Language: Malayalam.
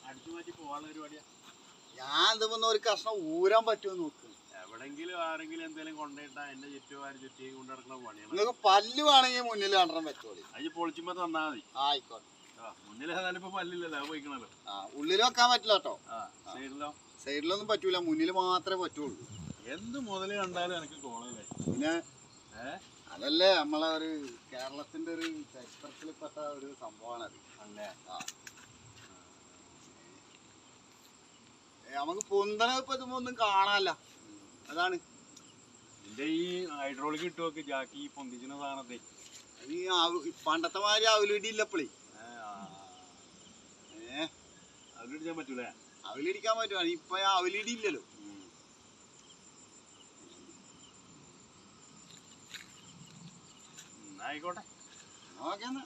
അടിച്ചു മാറ്റി പോവാനുള്ള പരിപാടിയാ. ഞാൻ ഇതിപ്പോ ഒരു കഷ്ണം ഊരാൻ പറ്റുമോ നോക്ക്. എവിടെങ്കിലും ആരെങ്കിലും എന്തെങ്കിലും കൊണ്ടുപോയിട്ടാ എന്റെ ചുറ്റുപാട് ചുറ്റി കൊണ്ട് നടക്കുന്ന പണിയാണ്. നിങ്ങൾക്ക് പല്ല് വേണമെങ്കിൽ മുന്നിൽ കണ്ടം വെച്ചോളി. അത് പൊളിച്ചുമ്പോ തന്നാ മതി. ആയിക്കോട്ടെ. മുന്നിൽ ഏതായാലും ഇപ്പൊ പല്ലില്ലല്ലോ, അത് പോയിക്കണല്ലോ. ഉള്ളിൽ വെക്കാൻ പറ്റില്ല കേട്ടോ. സൈഡിലോ? സൈഡിലൊന്നും പറ്റൂല, മുന്നിൽ മാത്രമേ പറ്റുള്ളൂ. എന്ത് മുതല് കണ്ടാലും എനിക്ക് കോളല്ലേ. പിന്നെ അതല്ലേ നമ്മളെ ഒരു കേരളത്തിന്റെ ഒരു ചരിത്രത്തിൽപ്പെട്ട ഒരു സംഭവമാണ് അത്. അല്ലേ? നമുക്ക് പൊന്തണ ഇപ്പൊ ഇതുമ്പോ ഒന്നും കാണാല്ല. അതാണ് എന്റെ ഈ ഹൈഡ്രോളിക് ഇട്ട് നോക്ക് ജാക്കി പൊന്തിക്കുന്ന സാധനത്തെ. ഈ പണ്ടത്തെ മാതിരി അവലിടിയില്ല ഇപ്പളേ. അവലിടിക്കാൻ പറ്റൂലേ? അവലിടിക്കാൻ പറ്റുവാ. ഇപ്പൊ അവലിടി ഇല്ലല്ലോ. ആയിക്കോട്ടെ. ഓക്കെ എന്നാ.